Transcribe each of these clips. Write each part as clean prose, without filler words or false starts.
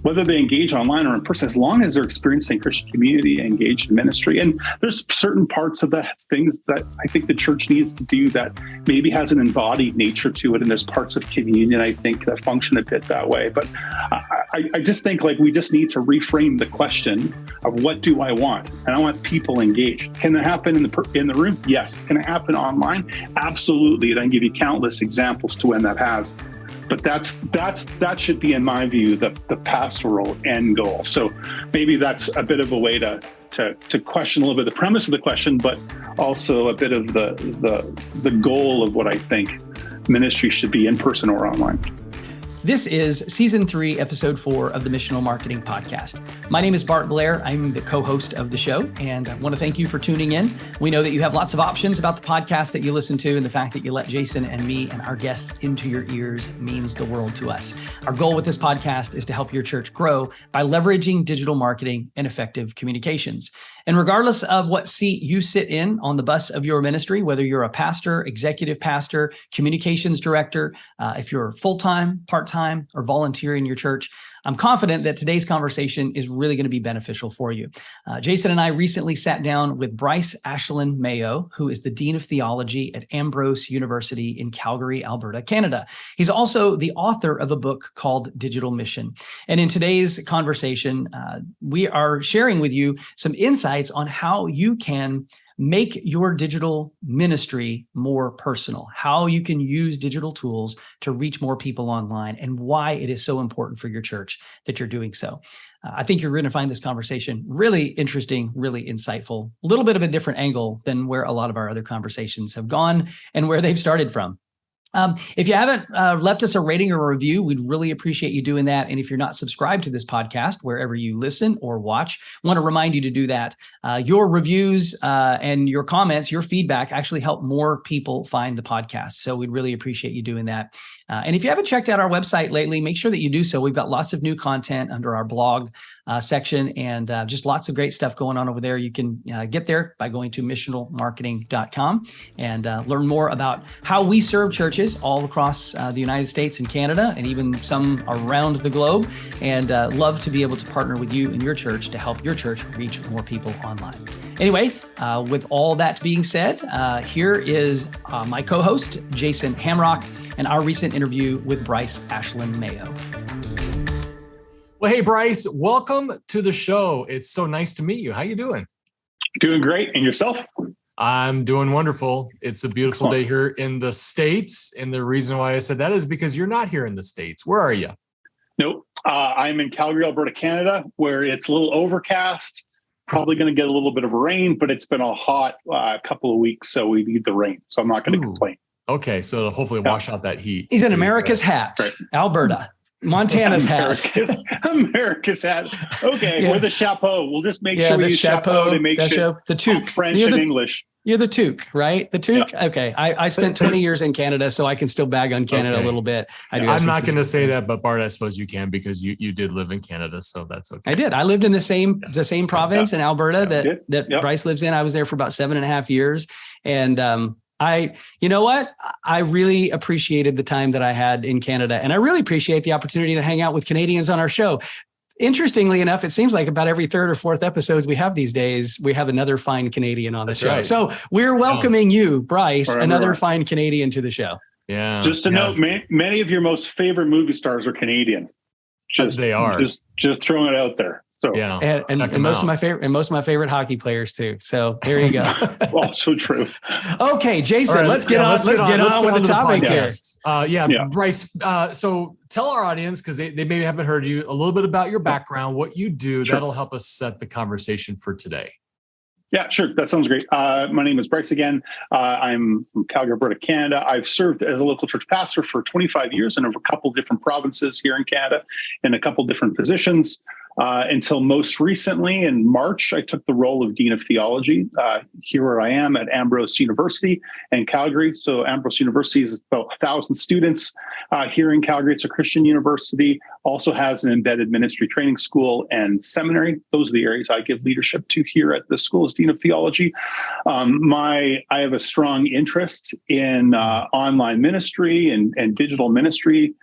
whether they engage online or in person, as long as they're experiencing Christian community, engaged in ministry. And there's certain parts of the things that I think the church needs to do that maybe has an embodied nature to it. And there's parts of communion, I think, that function a bit that way. But I just think like we just need to reframe the question of what do I want? And I want people engaged. Can that happen in the room? Yes. Can it happen online? Absolutely. And I can give you countless examples to when that has. But that should be, in my view, the pastoral end goal. So maybe that's a bit of a way to question a little bit the premise of the question, but also a bit of the goal of what I think ministry should be, in person or online. This is Season 3, Episode 4 of the Missional Marketing Podcast. My name is Bart Blair. I'm the co-host of the show, and I want to thank you for tuning in. We know that you have lots of options about the podcast that you listen to, and the fact that you let Jason and me and our guests into your ears means the world to us. Our goal with this podcast is to help your church grow by leveraging digital marketing and effective communications. And regardless of what seat you sit in on the bus of your ministry, whether you're a pastor, executive pastor, communications director, if you're full-time, part-time, or volunteer in your church, I'm confident that today's conversation is really going to be beneficial for you. Jason and I recently sat down with Bryce Ashlin-Mayo, who is the Dean of Theology at Ambrose University in Calgary, Alberta, Canada. He's also the author of a book called Digital Mission. And in today's conversation, we are sharing with you some insights on how you can make your digital ministry more personal, how you can use digital tools to reach more people online, and why it is so important for your church that you're doing so. I think you're going to find this conversation really interesting, really insightful, a little bit of a different angle than where a lot of our other conversations have gone and where they've started from. If you haven't left us a rating or a review, we'd really appreciate you doing that. And if you're not subscribed to this podcast, wherever you listen or watch, I want to remind you to do that. Your reviews and your comments, your feedback actually help more people find the podcast. So we'd really appreciate you doing that. And if you haven't checked out our website lately, make sure that you do so. We've got lots of new content under our blog section and just lots of great stuff going on over there. You can get there by going to missionalmarketing.com and learn more about how we serve churches all across the United States and Canada, and even some around the globe. And love to be able to partner with you and your church to help your church reach more people online. Anyway, with all that being said, here is my co-host, Jason Hamrock, and our recent interview with Bryce Ashlin-Mayo. Well, hey, Bryce, welcome to the show. It's so nice to meet you. How you doing? Doing great. And yourself? I'm doing wonderful. It's a beautiful day here in the States. And the reason why I said that is because you're not here in the States. Where are you? Nope. I'm in Calgary, Alberta, Canada, where it's a little overcast. Probably going to get a little bit of rain, but it's been a hot couple of weeks, so we need the rain. So I'm not going to complain. Okay, so hopefully wash out that heat. He's in America's hat, right. Alberta. Montana's hat. America's hat. Okay, we're the chapeau. We'll just make sure we use chapeau to make sure the toque. French and English. You're the toque, right? The toque? Yeah. Okay. I spent 20 years in Canada, so I can still bag on Canada a little bit. I'm not going to say that, but Bart, I suppose you can because you did live in Canada, so that's okay. I did. I lived in the same province in Alberta that Bryce lives in. I was there for about 7.5 years. And you know what? I really appreciated the time that I had in Canada, and I really appreciate the opportunity to hang out with Canadians on our show. Interestingly enough, it seems like about every third or fourth episode we have these days, we have another fine Canadian on the show. Right. So we're welcoming you, Bryce, another fine Canadian to the show. Yeah. Just to note, many of your most favorite movie stars are Canadian. They are. Just throwing it out there. So yeah, and most of my favorite hockey players too. So there you go. Also true. Okay, Jason, right, let's get on with the topic here. Bryce. So tell our audience, because they maybe haven't heard you, a little bit about your background, what you do. Sure. That'll help us set the conversation for today. Yeah, sure. That sounds great. My name is Bryce again. I'm from Calgary, Alberta, Canada. I've served as a local church pastor for 25 years in a couple different provinces here in Canada in a couple different positions. Until most recently in March, I took the role of Dean of Theology here where I am at Ambrose University in Calgary. So Ambrose University is about 1,000 students here in Calgary. It's a Christian university, also has an embedded ministry training school and seminary. Those are the areas I give leadership to here at the school as Dean of Theology. I have a strong interest in online ministry and digital ministry.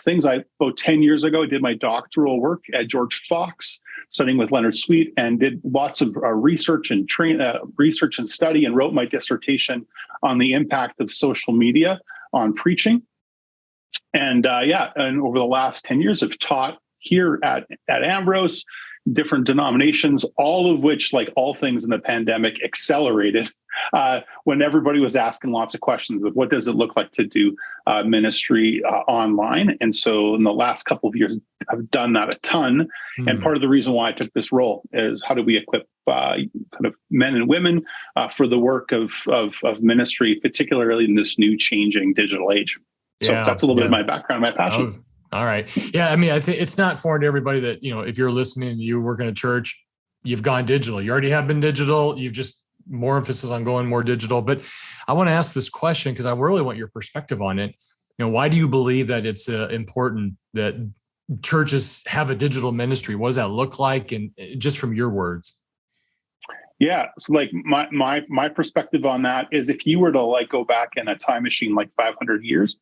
things. About 10 years ago, I did my doctoral work at George Fox, studying with Leonard Sweet, and did lots of research and study, and wrote my dissertation on the impact of social media on preaching. And and over the last 10 years, I've taught here at Ambrose, different denominations, all of which, like all things in the pandemic, accelerated when everybody was asking lots of questions of what does it look like to do ministry online. And so in the last couple of years, I've done that a ton. And part of the reason why I took this role is how do we equip kind of men and women for the work of ministry, particularly in this new changing digital age. So that's a little bit of my background, my passion. All right. Yeah. I mean, I think it's not foreign to everybody that, if you're listening and you work in a church, you've gone digital. You already have been digital. You've just more emphasis on going more digital. But I want to ask this question because I really want your perspective on it. Why do you believe that it's important that churches have a digital ministry? What does that look like? And just from your words. Yeah. So like my perspective on that is if you were to like go back in a time machine, like 500 years,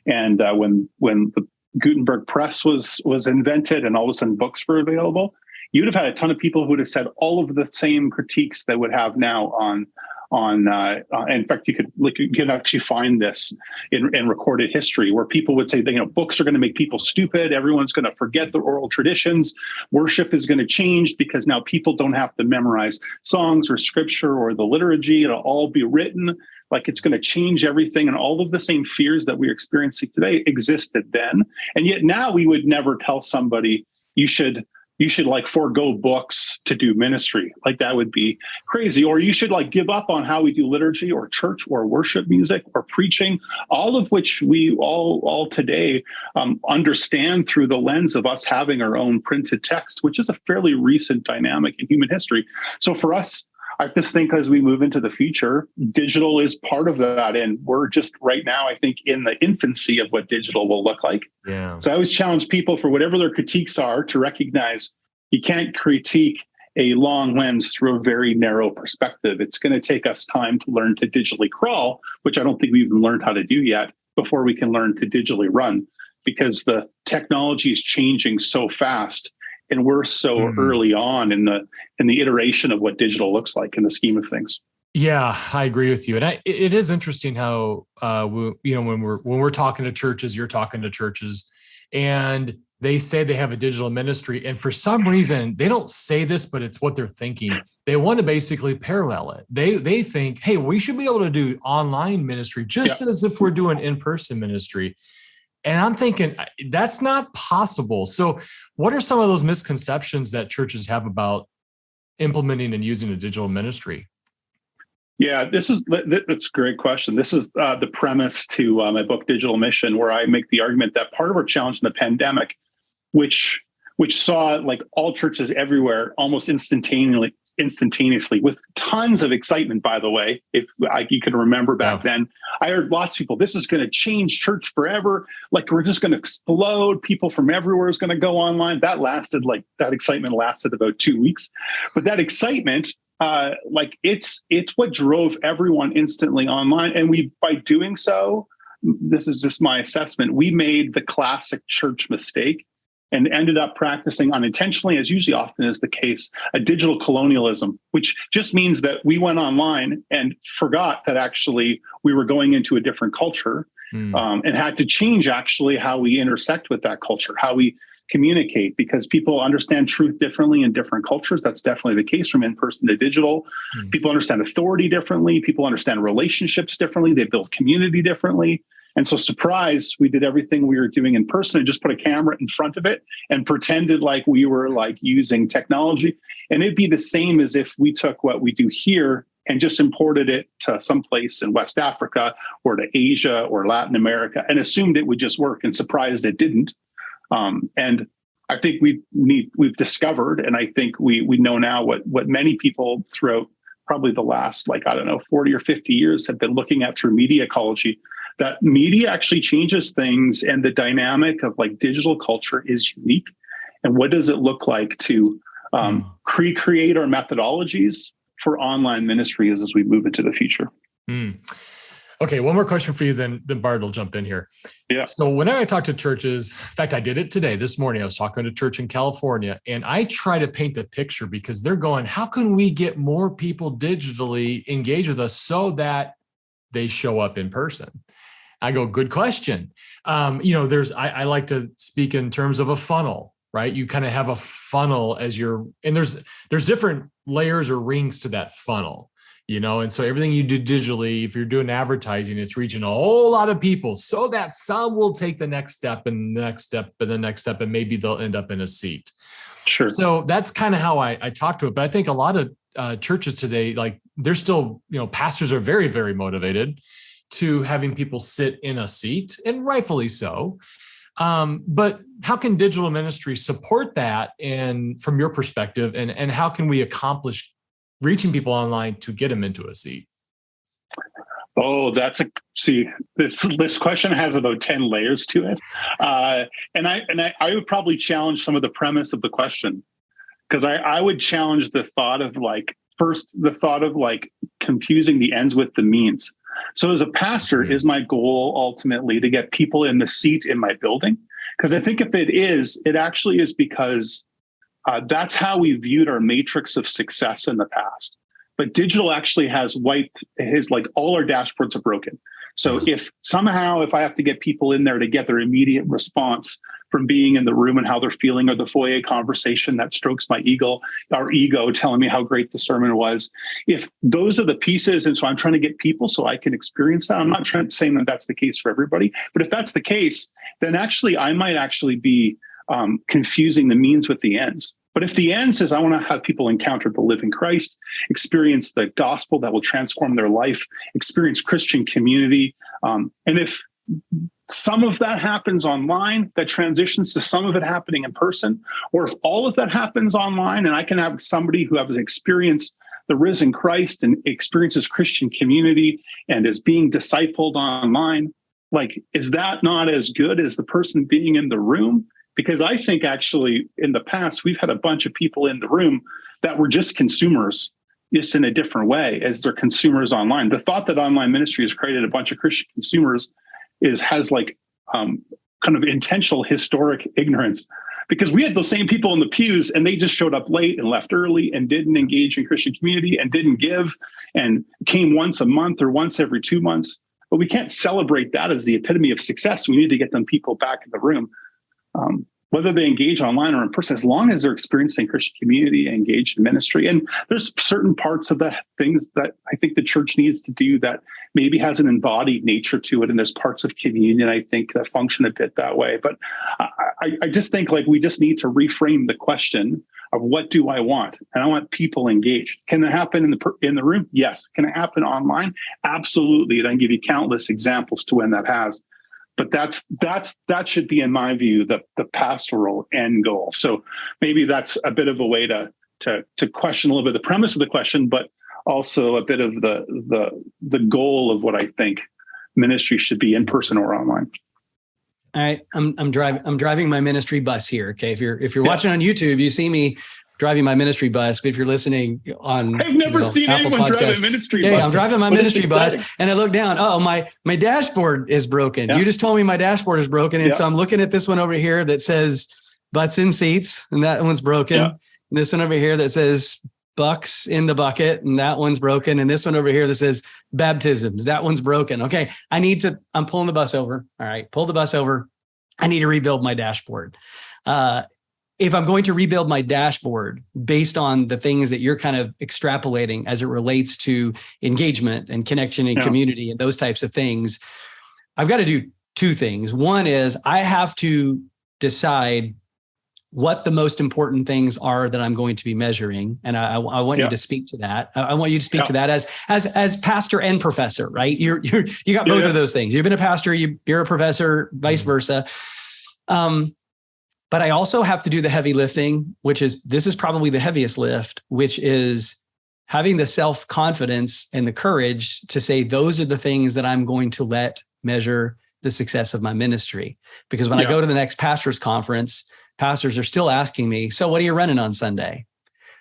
and when the Gutenberg press was invented and all of a sudden books were available, you'd have had a ton of people who would have said all of the same critiques that would have now on in fact, you can actually find this in recorded history where people would say that, books are going to make people stupid. Everyone's going to forget the oral traditions. Worship is going to change because now people don't have to memorize songs or scripture or the liturgy. It'll all be written. Like it's going to change everything. And all of the same fears that we're experiencing today existed then. And yet now we would never tell somebody you should like forego books to do ministry. Like that would be crazy. Or you should like give up on how we do liturgy or church or worship music or preaching, all of which we all today understand through the lens of us having our own printed text, which is a fairly recent dynamic in human history. So for us, I just think as we move into the future, digital is part of that. And we're just right now, I think, in the infancy of what digital will look like. Yeah. So I always challenge people for whatever their critiques are to recognize you can't critique a long lens through a very narrow perspective. It's going to take us time to learn to digitally crawl, which I don't think we've even learned how to do yet, before we can learn to digitally run, because the technology is changing so fast. And we're so early on in the iteration of what digital looks like in the scheme of things. Yeah, I agree with you. And it is interesting how when we're talking to churches, you're talking to churches, and they say they have a digital ministry, and for some reason they don't say this, but it's what they're thinking. They want to basically parallel it. They think, hey, we should be able to do online ministry just as if we're doing in-person ministry. And I'm thinking that's not possible. So what are some of those misconceptions that churches have about implementing and using a digital ministry? Yeah, that's a great question. This is the premise to my book, Digital Mission, where I make the argument that part of our challenge in the pandemic, which saw like all churches everywhere almost instantaneously with tons of excitement, by the way, if you can remember back then, I heard lots of people, this is going to change church forever. Like we're just going to explode. People from everywhere is going to go online. That excitement lasted about 2 weeks, but that excitement, it's what drove everyone instantly online. And by doing so, this is just my assessment, we made the classic church mistake and ended up practicing unintentionally, as usually often is the case, a digital colonialism, which just means that we went online and forgot that actually we were going into a different culture and had to change actually how we intersect with that culture, how we communicate, because people understand truth differently in different cultures. That's definitely the case from in-person to digital. People understand authority differently. People understand relationships differently. They build community differently. And so surprise, we did everything we were doing in person and just put a camera in front of it and pretended like we were like using technology. And it'd be the same as if we took what we do here and just imported it to someplace in West Africa or to Asia or Latin America and assumed it would just work, and surprised it didn't. And I think we've discovered, and I think we know now what many people throughout probably the last 40 or 50 years have been looking at through media ecology, that media actually changes things, and the dynamic of digital culture is unique. And what does it look like to create our methodologies for online ministries as we move into the future? Okay, one more question for you, then Bart will jump in here. Yeah. So whenever I talk to churches, in fact, I did it today, this morning, I was talking to a church in California, and I try to paint the picture because they're going, how can we get more people digitally engaged with us so that they show up in person? I go, good question. I like to speak in terms of a funnel, right? You kind of have a funnel and there's different layers or rings to that funnel. And so everything you do digitally, if you're doing advertising, it's reaching a whole lot of people so that some will take the next step and the next step and the next step, and maybe they'll end up in a seat. Sure. So that's kind of how I talk to it. But I think a lot of churches today, like they're still, pastors are very, very motivated to having people sit in a seat, and rightfully so. But how can digital ministry support that? And from your perspective, and how can we accomplish reaching people online to get them into a seat? Oh, this question has about 10 layers to it. And I would probably challenge some of the premise of the question, because I would challenge the thought of confusing the ends with the means. So as a pastor, is my goal ultimately to get people in the seat in my building? Because I think if it actually is because that's how we viewed our matrix of success in the past. But digital actually has all our dashboards are broken. So if I have to get people in there to get their immediate response from being in the room and how they're feeling, or the foyer conversation that strokes our ego telling me how great the sermon was, if those are the pieces, and so I'm trying to get people so I can experience that. I'm not saying that that's the case for everybody, but if that's the case, then actually I might actually be confusing the means with the ends. But if the end says I want to have people encounter the living Christ, experience the gospel that will transform their life, experience Christian community, and if some of that happens online, that transitions to some of it happening in person, or if all of that happens online and I can have somebody who has experienced the risen Christ and experiences Christian community and is being discipled online, is that not as good as the person being in the room? Because I think actually in the past, we've had a bunch of people in the room that were just consumers, just in a different way as they're consumers online. The thought that online ministry has created a bunch of Christian consumers has kind of intentional historic ignorance, because we had those same people in the pews and they just showed up late and left early and didn't engage in Christian community and didn't give and came once a month or once every 2 months. But we can't celebrate that as the epitome of success. We need to get them people back in the room. Whether they engage online or in person, as long as they're experiencing Christian community, engaged in ministry. And there's certain parts of the things that I think the church needs to do that maybe has an embodied nature to it. And there's parts of communion, I think, that function a bit that way. But I just think we just need to reframe the question of what do I want? And I want people engaged. Can that happen in the room? Yes. Can it happen online? Absolutely. And I can give you countless examples to when that has. But that should be, in my view, the pastoral end goal. So maybe that's a bit of a way to question a little bit the premise of the question, but also a bit of the goal of what I think ministry should be, in person or online. All right, I'm driving my ministry bus here. Okay, if you're watching on YouTube, you see me driving my ministry bus. But if you're listening on, I've never seen Apple anyone Podcast, drive a ministry bus. Yeah, I'm driving my ministry bus, and I look down. Oh, my dashboard is broken. Yeah. You just told me my dashboard is broken, and so I'm looking at this one over here that says butts in seats, and that one's broken. Yeah. And this one over here that says bucks in the bucket, and that one's broken. And this one over here that says baptisms, that one's broken. Okay, I'm pulling the bus over. All right, pull the bus over. I need to rebuild my dashboard. If I'm going to rebuild my dashboard based on the things that you're kind of extrapolating as it relates to engagement and connection and community and those types of things, I've got to do two things. One is I have to decide what the most important things are that I'm going to be measuring. And I want you to speak to that. I want you to speak to that as pastor and professor, right? You got both of those things. You've been a pastor, you're a professor, vice versa. But I also have to do the heavy lifting, this is probably the heaviest lift, which is having the self-confidence and the courage to say, those are the things that I'm going to let measure the success of my ministry. Because when I go to the next pastor's conference, pastors are still asking me, so what are you running on Sunday?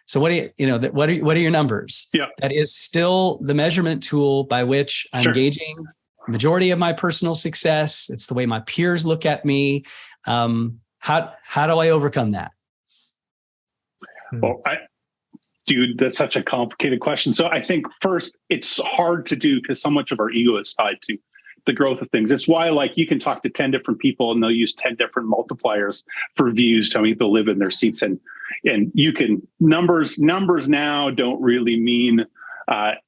So what are your numbers? Yeah. That is still the measurement tool by which I'm gauging majority of my personal success. It's the way my peers look at me. How do I overcome that? Well, dude, that's such a complicated question. So I think first, it's hard to do because so much of our ego is tied to the growth of things. It's why, like, you can talk to 10 different people and they'll use 10 different multipliers for views to how many people live in their seats. And you can numbers now don't really mean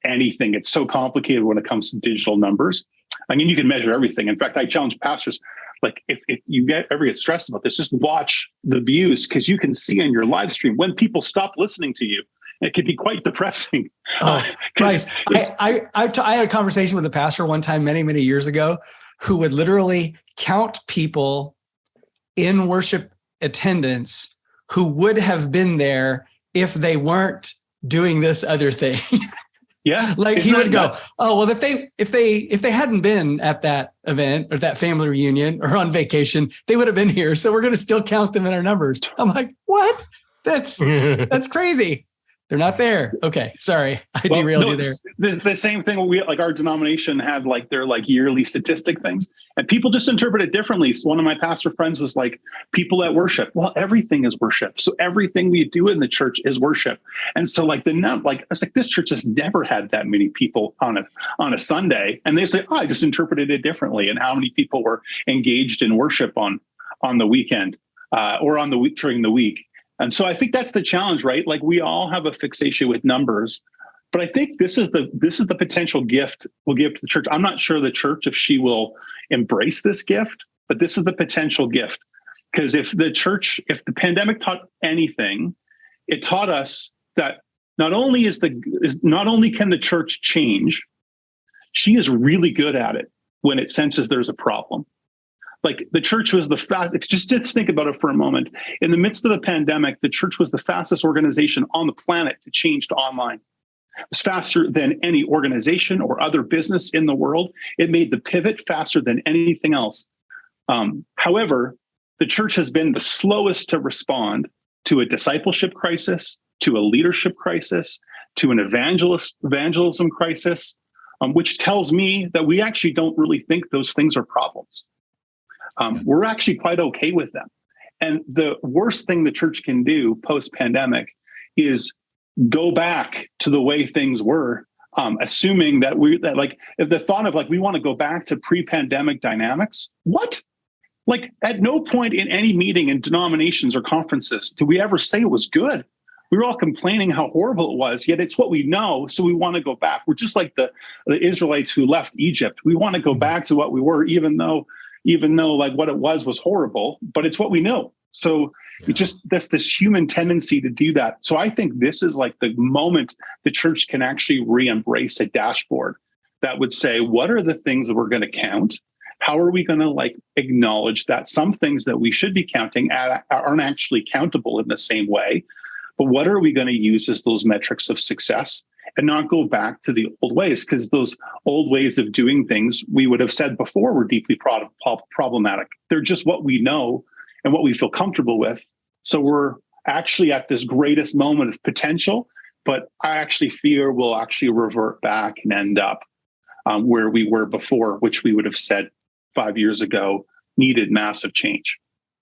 anything. It's so complicated when it comes to digital numbers. I mean, you can measure everything. In fact, I challenge pastors, like, if you ever get stressed about this, just watch the views, because you can see on your live stream when people stop listening to you. It can be quite depressing. Bryce, I had a conversation with a pastor one time many years ago who would literally count people in worship attendance who would have been there if they weren't doing this other thing. Yeah. Like he would go, oh, well, if they hadn't been at that event or that family reunion or on vacation, they would have been here. So we're going to still count them in our numbers. I'm like, what? That's crazy. They're not there. Okay. Sorry. I derailed you there. This the same thing. We, like, our denomination had like their like yearly statistic things, and people just interpret it differently. So one of my pastor friends was like, people at worship. Well, everything is worship. So everything we do in the church is worship. And so like I was like, this church has never had that many people on a Sunday. And they say, oh, I just interpreted it differently. And how many people were engaged in worship on the weekend or on the week during the week. And so I think that's the challenge, right? Like, we all have a fixation with numbers, but I think this is the potential gift we'll give to the church. I'm not sure the church, if she will embrace this gift, but this is the potential gift. Because if the pandemic taught anything, it taught us that not only can the church change, she is really good at it when it senses there's a problem. Like, the church was the fastest. Just think about it for a moment. In the midst of the pandemic, the church was the fastest organization on the planet to change to online. It was faster than any organization or other business in the world. It made the pivot faster than anything else. However, the church has been the slowest to respond to a discipleship crisis, to a leadership crisis, to an evangelism crisis, which tells me that we actually don't really think those things are problems. We're actually quite okay with them. And the worst thing the church can do post-pandemic is go back to the way things were, assuming that if the thought of like, we want to go back to pre-pandemic dynamics. What? Like, at no point in any meeting in denominations or conferences do we ever say it was good. We were all complaining how horrible it was, yet it's what we know. So we want to go back. We're just like the Israelites who left Egypt. We want to go back to what we were, even though like what it was horrible, but it's what we know. So that's this human tendency to do that. So I think this is like the moment the church can actually re-embrace a dashboard that would say, what are the things that we're going to count? How are we going to like acknowledge that some things that we should be counting aren't actually countable in the same way? But what are we going to use as those metrics of success? And not go back to the old ways, because those old ways of doing things, we would have said before, were deeply problematic. They're just what we know and what we feel comfortable with. So we're actually at this greatest moment of potential, but I actually fear we'll actually revert back and end up where we were before, which we would have said 5 years ago needed massive change.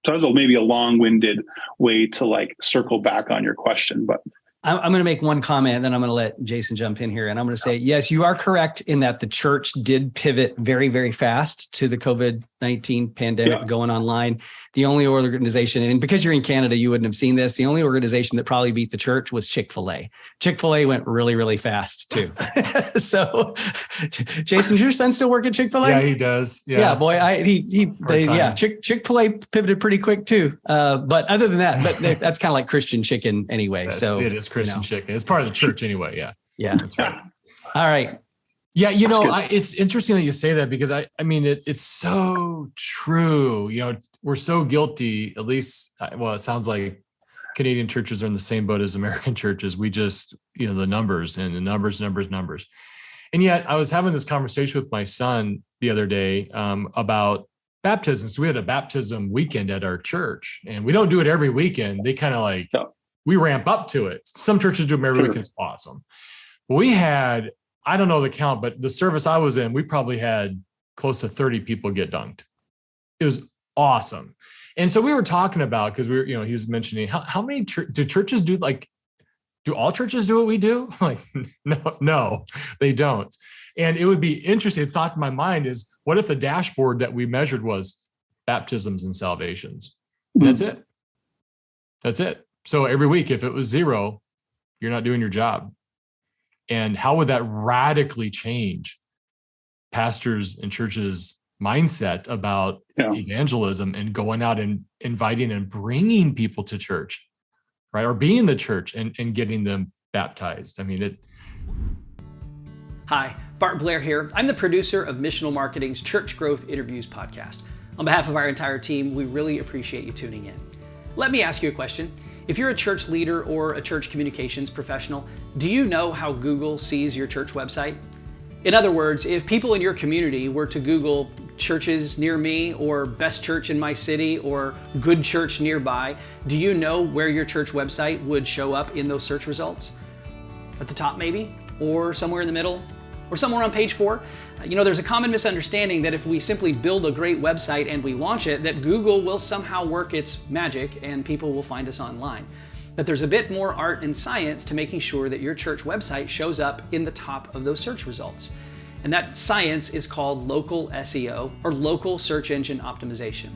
So that was maybe a long-winded way to like circle back on your question, but I'm going to make one comment, and then I'm going to let Jason jump in here. And I'm going to say, yes, you are correct in that the church did pivot very, very fast to the COVID-19 pandemic going online. The only organization, and because you're in Canada, you wouldn't have seen this. The only organization that probably beat the church was Chick-fil-A. Chick-fil-A went really, really fast too. So, Jason, does your son still work at Chick-fil-A? Yeah, he does. Yeah, boy, Chick-fil-A pivoted pretty quick too. But other than that, but that's kind of like Christian chicken anyway. It is Christian chicken. It's part of the church anyway. Yeah, that's right. All right. Yeah, it's interesting that you say that, because I mean, it's so true. We're so guilty, at least, well, it sounds like Canadian churches are in the same boat as American churches. We just, the numbers and the numbers. And yet I was having this conversation with my son the other day about baptism. So we had a baptism weekend at our church, and we don't do it every weekend. They kind of like, we ramp up to it. Some churches do them every weekend. It's awesome. We had, I don't know the count, but the service I was in, we probably had close to 30 people get dunked. It was awesome. And so we were talking about, because we were, he was mentioning how many do churches do, like, do all churches do what we do? Like, no, they don't. And it would be interesting. The thought in my mind is, what if the dashboard that we measured was baptisms and salvations? And that's it. That's it. So every week, if it was 0, you're not doing your job. And how would that radically change pastors and churches' mindset about evangelism and going out and inviting and bringing people to church, right? Or being the church and getting them baptized. I mean, Hi, Bart Blair here. I'm the producer of Missional Marketing's Church Growth Interviews podcast. On behalf of our entire team, we really appreciate you tuning in. Let me ask you a question. If you're a church leader or a church communications professional, do you know how Google sees your church website? In other words, if people in your community were to Google churches near me or best church in my city or good church nearby, do you know where your church website would show up in those search results? At the top maybe? Or somewhere in the middle? Or somewhere on page 4? There's a common misunderstanding that if we simply build a great website and we launch it, that Google will somehow work its magic and people will find us online. But there's a bit more art and science to making sure that your church website shows up in the top of those search results. And that science is called local SEO, or local search engine optimization.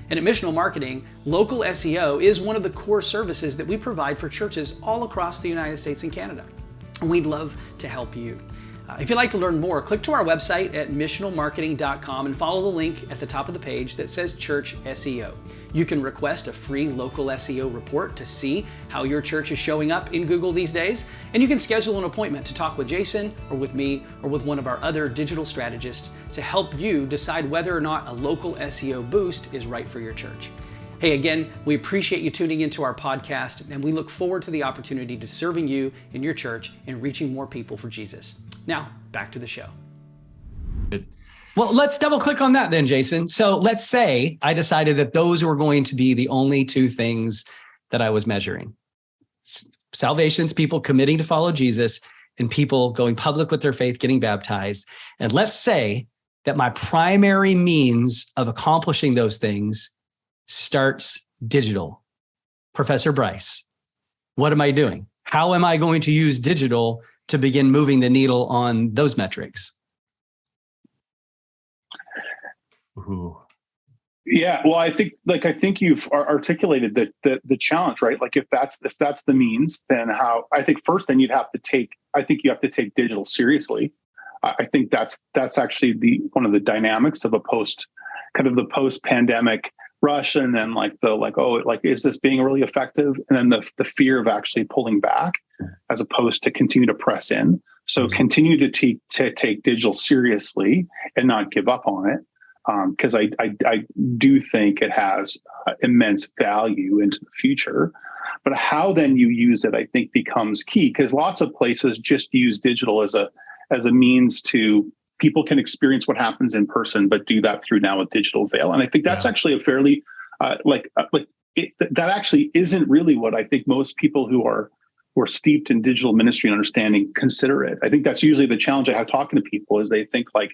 And at Missional Marketing, local SEO is one of the core services that we provide for churches all across the United States and Canada. And we'd love to help you. If you'd like to learn more, click to our website at missionalmarketing.com and follow the link at the top of the page that says Church SEO. You can request a free local SEO report to see how your church is showing up in Google these days, and you can schedule an appointment to talk with Jason or with me or with one of our other digital strategists to help you decide whether or not a local SEO boost is right for your church. Hey, again, we appreciate you tuning into our podcast, and we look forward to the opportunity to serving you in your church and reaching more people for Jesus. Now, back to the show. Well, let's double click on that then, Jason. So let's say I decided that those were going to be the only 2 things that I was measuring. Salvations, people committing to follow Jesus, and people going public with their faith, getting baptized. And let's say that my primary means of accomplishing those things starts digital. Professor Bryce, what am I doing? How am I going to use digital to begin moving the needle on those metrics? Ooh. Yeah, well, I think you've articulated the challenge, right? Like if that's the means, then how? I think first, then you have to take digital seriously. I think that's actually one of the dynamics of a post-pandemic rush, and then is this being really effective? And then the fear of actually pulling back, as opposed to continue to press in. So continue to take digital seriously and not give up on it, because I do think it has immense value into the future. But how then you use it, I think, becomes key, because lots of places just use digital as a means to. People can experience what happens in person, but do that through now a digital veil. And I think that's actually a fairly, that actually isn't really what I think most people who are steeped in digital ministry and understanding consider it. I think that's usually the challenge I have talking to people, is they think like,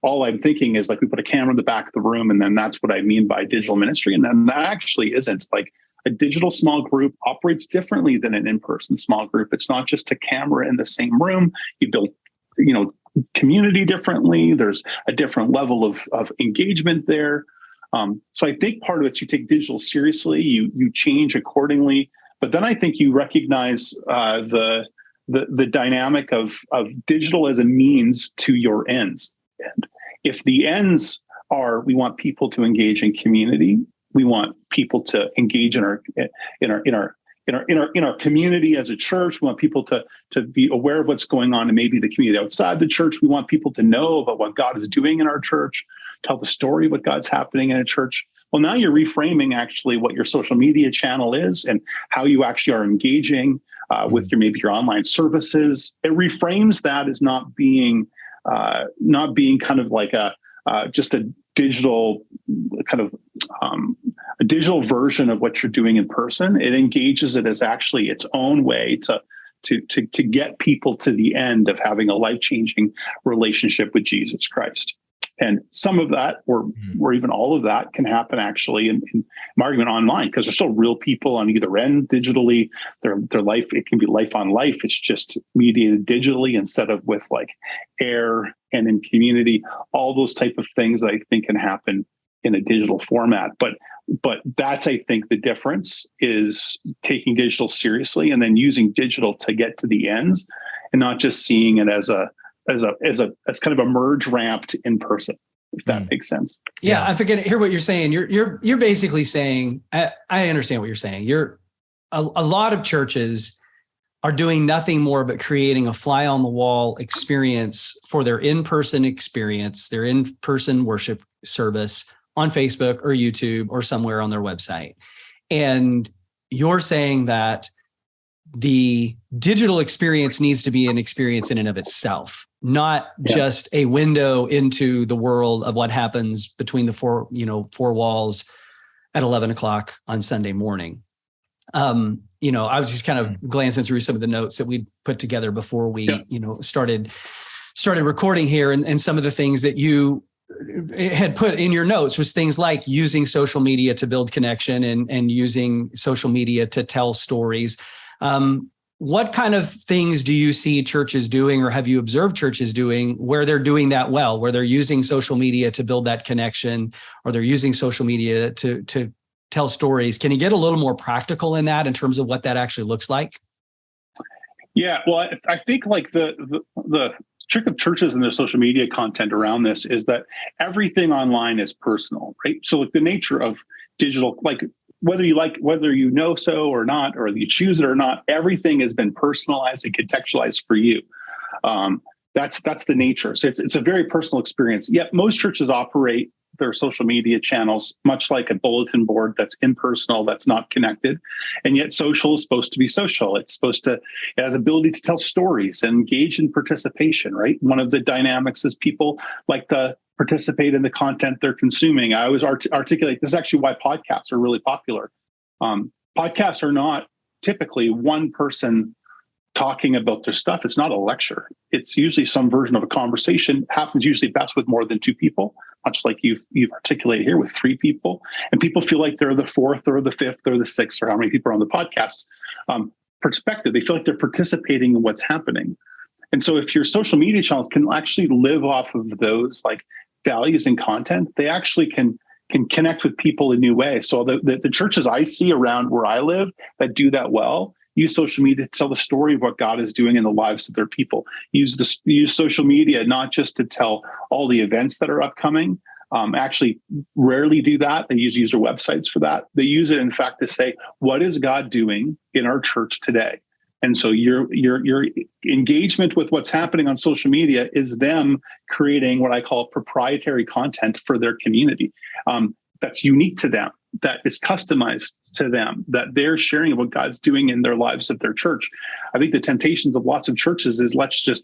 all I'm thinking is like we put a camera in the back of the room and then that's what I mean by digital ministry. And then that actually isn't. Like a digital small group operates differently than an in-person small group. It's not just a camera in the same room. You build, community differently. There's a different level of engagement there. So I think part of it, you take digital seriously, you change accordingly, but then I think you recognize the dynamic of digital as a means to your ends. And if the ends are, we want people to engage in community, we want people to engage in our community as a church. We want people to be aware of what's going on in maybe the community outside the church. We want people to know about what God is doing in our church, tell the story of what God's happening in a church. Well, now you're reframing actually what your social media channel is and how you actually are engaging with your online services. It reframes that as not being kind of like just a digital kind of a digital version of what you're doing in person. It engages it as actually its own way to get people to the end of having a life-changing relationship with Jesus Christ. And some of that, or even all of that, can happen actually in marketing online, because there's still real people on either end digitally. Their life, it can be life on life. It's just mediated digitally instead of with like air and in community. All those type of things I think can happen in a digital format. But that's, I think, the difference is taking digital seriously and then using digital to get to the ends, and not just seeing it as kind of a merge ramp to in person, if that makes sense. Yeah, I hear what you're saying. You're basically saying, I understand what you're saying. A lot of churches are doing nothing more but creating a fly on the wall experience for their in-person experience, their in-person worship service on Facebook or YouTube or somewhere on their website. And you're saying that the digital experience needs to be an experience in and of itself, not just a window into the world of what happens between the four walls at 11 o'clock on Sunday morning. I was just kind of glancing through some of the notes that we put together before we, started recording here, and some of the things that you had put in your notes was things like using social media to build connection and using social media to tell stories. What kind of things do you see churches doing, or have you observed churches doing where they're doing that well, where they're using social media to build that connection, or they're using social media to tell stories? Can you get a little more practical in that in terms of what that actually looks like? Yeah, well, I think like the trick of churches and their social media content around this is that everything online is personal, right? So like the nature of digital, like whether you know so or not, or you choose it or not, everything has been personalized and contextualized for you. That's the nature. So it's a very personal experience. Yet most churches operate their social media channels much like a bulletin board that's impersonal, that's not connected. And yet social is supposed to be social. It has ability to tell stories and engage in participation, right? One of the dynamics is people like to participate in the content they're consuming. I always articulate, this is actually why podcasts are really popular. Podcasts are not typically one person talking about their stuff. It's not a lecture. It's usually some version of a conversation. It happens usually best with more than two people, much like you've articulated here with three people. And people feel like they're the fourth or the fifth or the sixth, or how many people are on the podcast perspective. They feel like they're participating in what's happening. And so if your social media channels can actually live off of those like values and content, they actually can connect with people in new ways. So the churches I see around where I live that do that well use social media to tell the story of what God is doing in the lives of their people. Use social media not just to tell all the events that are upcoming. Actually, rarely do that. They use their websites for that. They use it, in fact, to say, what is God doing in our church today? And so your engagement with what's happening on social media is them creating what I call proprietary content for their community. That's unique to them, that is customized to them, that they're sharing what God's doing in their lives of their church. I think the temptations of lots of churches is let's just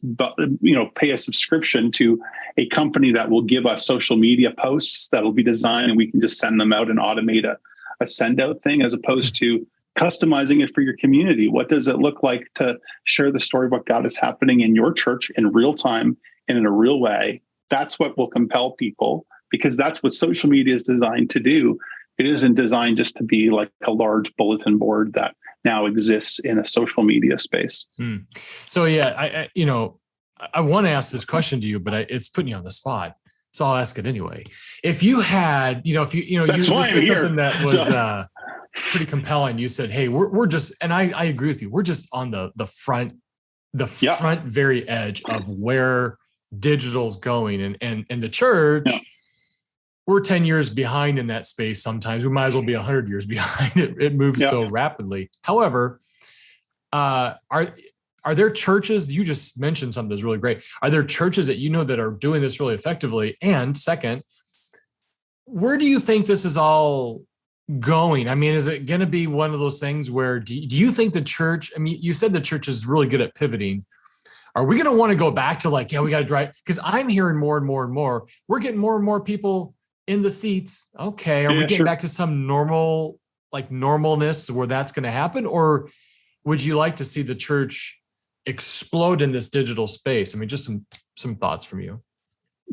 pay a subscription to a company that will give us social media posts that'll be designed and we can just send them out and automate a send out thing, as opposed to customizing it for your community. What does it look like to share the story of what God is happening in your church in real time and in a real way? That's what will compel people, because that's what social media is designed to do. It isn't designed just to be like a large bulletin board that now exists in a social media space. So yeah, I want to ask this question to you, but it's putting you on the spot. So I'll ask it anyway. If you had, you said something that was pretty compelling. You said, hey, we're just, and I agree with you. We're just on the front very edge of where digital's going, and the church, we're 10 years behind in that space. Sometimes we might as well be 100 years behind. It moves so rapidly. However, are there churches, you just mentioned something that's really great. Are there churches that that are doing this really effectively? And second, where do you think this is all going? I mean, is it going to be one of those things where do you think the church, I mean, you said the church is really good at pivoting. Are we going to want to go back to we got to drive? Because I'm hearing more and more and more, we're getting more and more people in the seats. Okay. Are we getting back to some normalness where that's going to happen? Or would you like to see the church explode in this digital space? I mean, just some thoughts from you.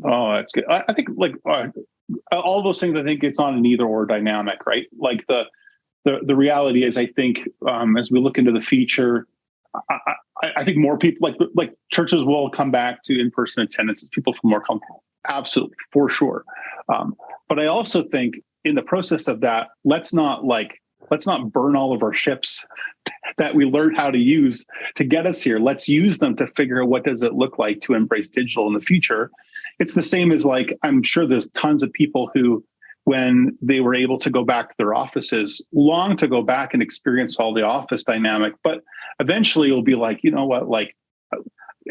Oh, that's good. I think all those things, I think it's not an either or dynamic, right? Like the reality is, I think as we look into the future, I think more people like churches will come back to in-person attendance as people feel more comfortable. Absolutely, for sure. But I also think in the process of that, let's not burn all of our ships that we learned how to use to get us here. Let's use them to figure out what does it look like to embrace digital in the future. It's the same as I'm sure there's tons of people who, when they were able to go back to their offices, long to go back and experience all the office dynamic. But eventually it'll be like, you know what,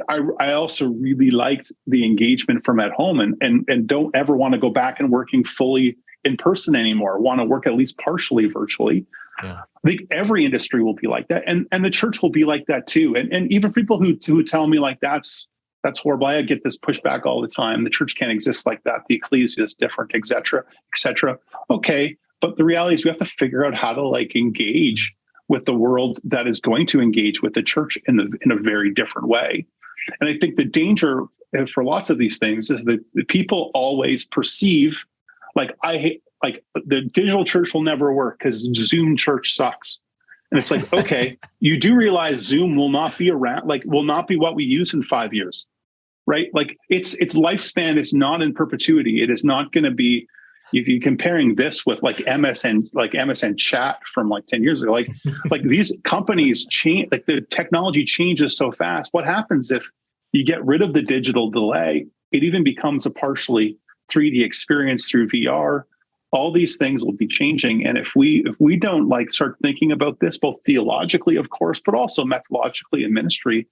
I also really liked the engagement from at home and don't ever want to go back and working fully in person anymore. Want to work at least partially virtually. Yeah. I think every industry will be like that. And the church will be like that too. And even people who tell me that's horrible. I get this pushback all the time. The church can't exist like that. The ecclesia is different, et cetera, et cetera. Okay. But the reality is we have to figure out how to engage with the world that is going to engage with the church in a very different way. And I think the danger for lots of these things is that the people always perceive the digital church will never work because Zoom church sucks. And it's like, okay, you do realize Zoom will not be around, will not be what we use in 5 years, right? Its lifespan is not in perpetuity. It is not going to be, if you're comparing this with MSN chat from 10 years ago, these companies change, the technology changes so fast. What happens if you get rid of the digital delay? It even becomes a partially 3D experience through VR. All these things will be changing. And if we don't start thinking about this, both theologically, of course, but also methodologically in ministry,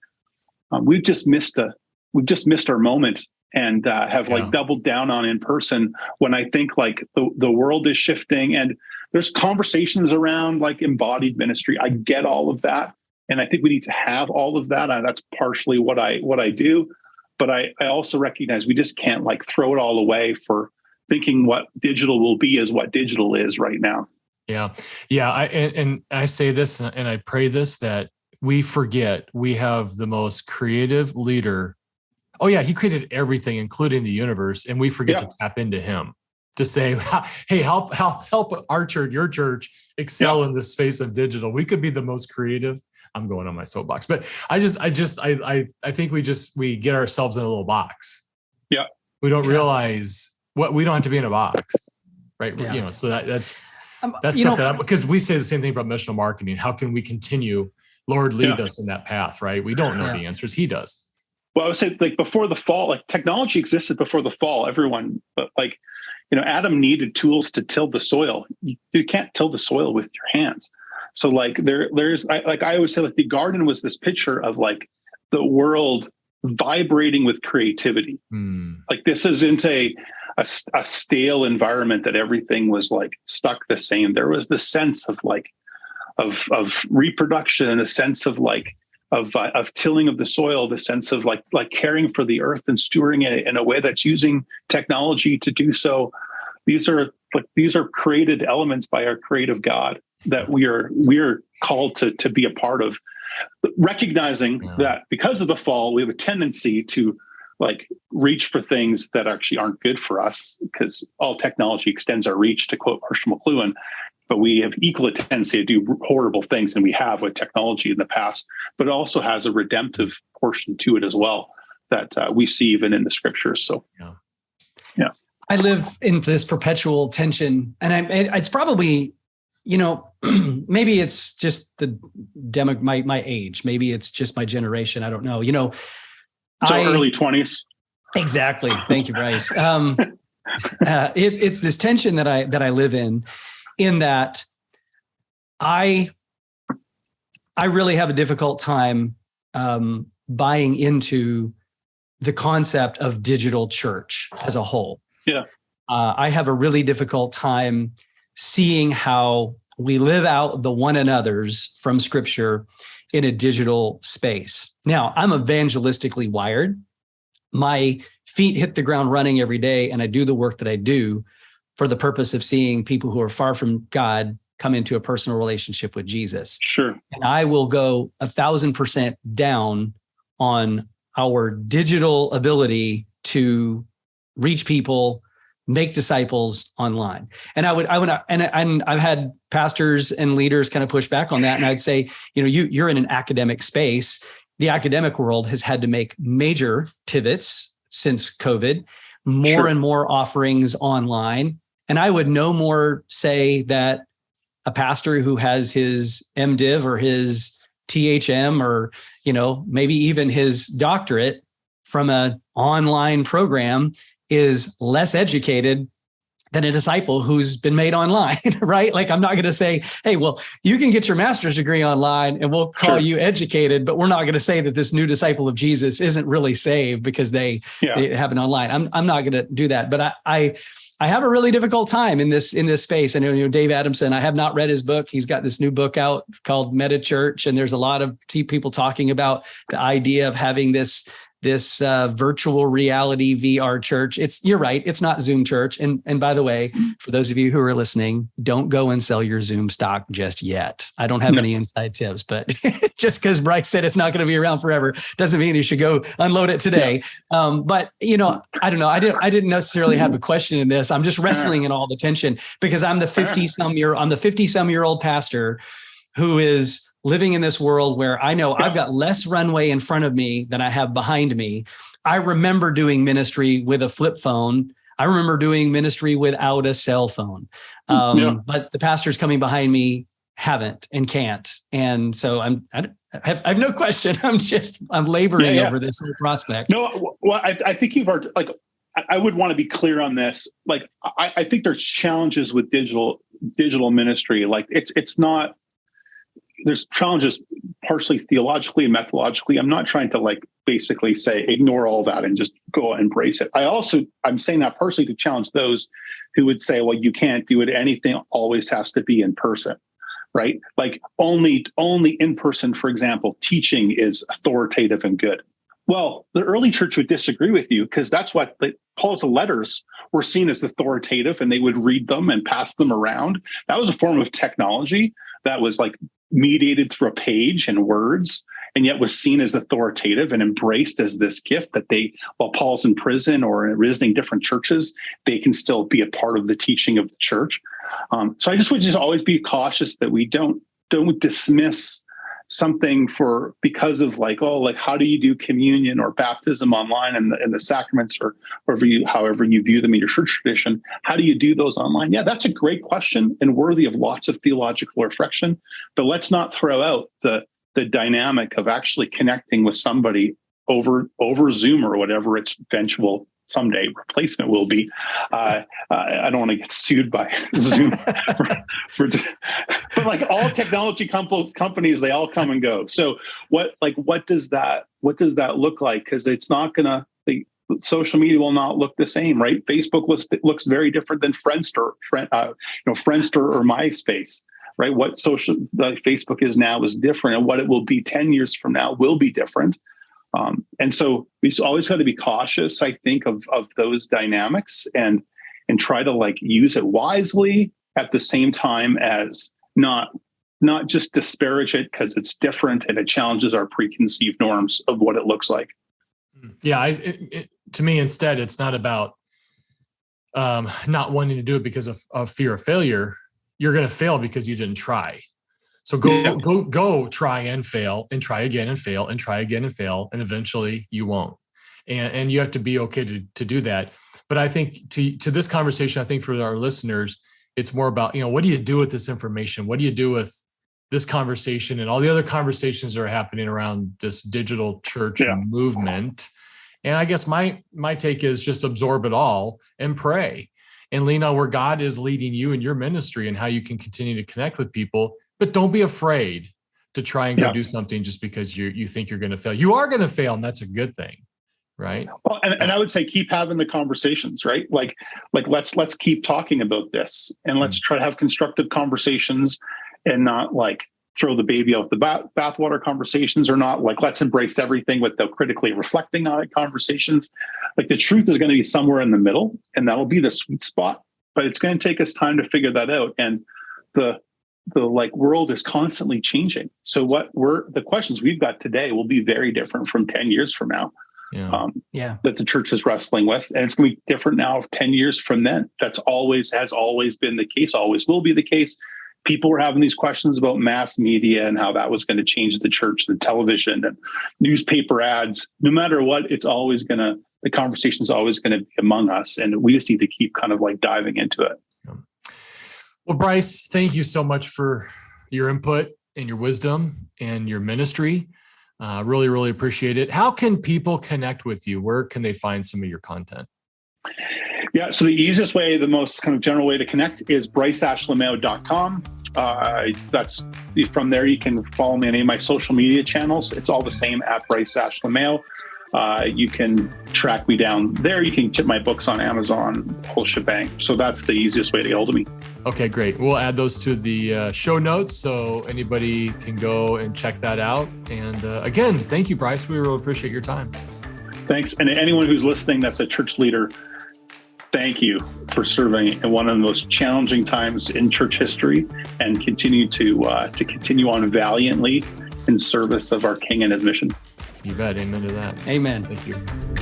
we've just missed our moment and have doubled down on in person, when I think the world is shifting and there's conversations around embodied ministry. I get all of that. And I think we need to have all of that. That's partially what I do. But I also recognize we just can't throw it all away for thinking what digital will be is what digital is right now. Yeah. I say this and I pray this, that we forget we have the most creative leader. Oh yeah, he created everything, including the universe, and we forget to tap into him to say, "Hey, help our church, your church, excel in the space of digital." We could be the most creative. I'm going on my soapbox, but I think we get ourselves in a little box. Yeah, we don't realize we don't have to be in a box, right? Yeah. So that's stuff that because we say the same thing about missional marketing. How can we continue? Lord, lead us in that path, right? We don't know the answers. He does. Well, I would say before the fall, technology existed before the fall. Everyone, but Adam needed tools to till the soil. You can't till the soil with your hands. So there's I always say the garden was this picture of the world vibrating with creativity. This isn't a stale environment that everything was stuck the same. There was the sense of reproduction and a sense of tilling of the soil, the sense of caring for the earth and stewarding it in a way that's using technology to do so. These are created elements by our creative God that we are called to be a part of, recognizing that because of the fall, we have a tendency to reach for things that actually aren't good for us, because all technology extends our reach, to quote Marshall McLuhan. But we have equal tendency to do horrible things, and we have with technology in the past, but it also has a redemptive portion to it as well that we see even in the scriptures. So, yeah. I live in this perpetual tension, and it's probably, maybe it's just my age, maybe it's just my generation. I don't know, So early 20s. Exactly. Thank you, Bryce. It's this tension that I live in that I really have a difficult time buying into the concept of digital church as a whole. Yeah. I have a really difficult time seeing how we live out the one another's from Scripture in a digital space. Now, I'm evangelistically wired. My feet hit the ground running every day, and I do the work that I do for the purpose of seeing people who are far from God come into a personal relationship with Jesus. Sure. And I will go 1,000% down on our digital ability to reach people, make disciples online. And I've had pastors and leaders kind of push back on that. And I'd say, you're in an academic space. The academic world has had to make major pivots since COVID, more and more offerings online. And I would no more say that a pastor who has his MDiv or his THM or, maybe even his doctorate from an online program is less educated than a disciple who's been made online, right? Like, I'm not going to say, hey, well, you can get your master's degree online and we'll call you educated, but we're not going to say that this new disciple of Jesus isn't really saved because they have it online. I'm not going to do that. But I have a really difficult time in this space. And Dave Adamson, I have not read his book. He's got this new book out called Meta Church, and there's a lot of people talking about the idea of having this virtual reality VR church. You're right. It's not Zoom church. And by the way, for those of you who are listening, don't go and sell your Zoom stock just yet. I don't have any inside tips, but just because Bryce said it's not going to be around forever doesn't mean you should go unload it today. But I don't know. I didn't necessarily have a question in this. I'm just wrestling in all the tension because I'm the 50-some-year-old pastor who is living in this world where I know I've got less runway in front of me than I have behind me. I remember doing ministry with a flip phone. I remember doing ministry without a cell phone. But the pastors coming behind me haven't and can't. And so I have no question. I'm laboring over this whole prospect. No, well, I think you've heard, I would want to be clear on this. Like, I think there's challenges with digital ministry. Like, it's not, there's challenges partially theologically and methodologically. I'm not trying to basically say ignore all that and just go embrace it. I'm saying that personally to challenge those who would say, well, you can't do it. Anything always has to be in person, right? Like only in person, for example, teaching is authoritative and good. Well, the early church would disagree with you because that's what Paul's letters were seen as authoritative, and they would read them and pass them around. That was a form of technology that was mediated through a page and words, and yet was seen as authoritative and embraced as this gift that while Paul's in prison or visiting different churches, they can still be a part of the teaching of the church. So I would always be cautious that we don't dismiss something because of how do you do communion or baptism online and the sacraments or however you view them in your church tradition. How do you do those online? Yeah, that's a great question and worthy of lots of theological reflection. But let's not throw out the dynamic of actually connecting with somebody over Zoom or whatever its eventual someday replacement will be. I don't want to get sued by Zoom, but all technology companies, they all come and go. So what does that look like? Because it's not gonna. Social media will not look the same, right? Facebook looks very different than Friendster or MySpace, right? What Facebook is now is different, and what it will be 10 years from now will be different. And so we always got to be cautious, I think, of those dynamics and try to use it wisely at the same time as not just disparage it because it's different and it challenges our preconceived norms of what it looks like. Yeah. To me, instead, it's not about not wanting to do it because of fear of failure. You're going to fail because you didn't try. So go try and fail and try again and fail and try again and fail. And eventually you won't. And you have to be okay to do that. But I think to this conversation, I think for our listeners, it's more about, what do you do with this information? What do you do with this conversation and all the other conversations that are happening around this digital church movement? And I guess my take is just absorb it all and pray and lean on where God is leading you in your ministry and how you can continue to connect with people. But don't be afraid to try and go do something just because you think you're going to fail. You are going to fail, and that's a good thing, right? Well, and I would say keep having the conversations, right? Like let's keep talking about this, and let's try to have constructive conversations, and not throw the baby out the bathwater conversations, or not let's embrace everything without critically reflecting on it conversations. The truth is going to be somewhere in the middle, and that'll be the sweet spot. But it's going to take us time to figure that out, and the world is constantly changing. So the questions we've got today will be very different from 10 years from now. that the church is wrestling with. And it's going to be different now 10 years from then. Has always been the case, always will be the case. People were having these questions about mass media and how that was going to change the church, the television and newspaper ads. No matter what, the conversation is always going to be among us. And we just need to keep kind of like diving into it. Well, Bryce, thank you so much for your input and your wisdom and your ministry. Really, really appreciate it. How can people connect with you? Where can they find some of your content? Yeah, so the easiest way, the most kind of general way to connect is bryceashlin-mayo.com. That's from there. You can follow me on any of my social media channels. It's all the same at Bryce Ashlin-Mayo. You can track me down there. You can get my books on Amazon, whole shebang. So that's the easiest way to get hold of me. Okay, great. We'll add those to the show notes so anybody can go and check that out. And again, thank you, Bryce. We really appreciate your time. Thanks. And anyone who's listening that's a church leader, thank you for serving in one of the most challenging times in church history, and continue to continue on valiantly in service of our King and his mission. You bet. Amen to that. Amen. Thank you.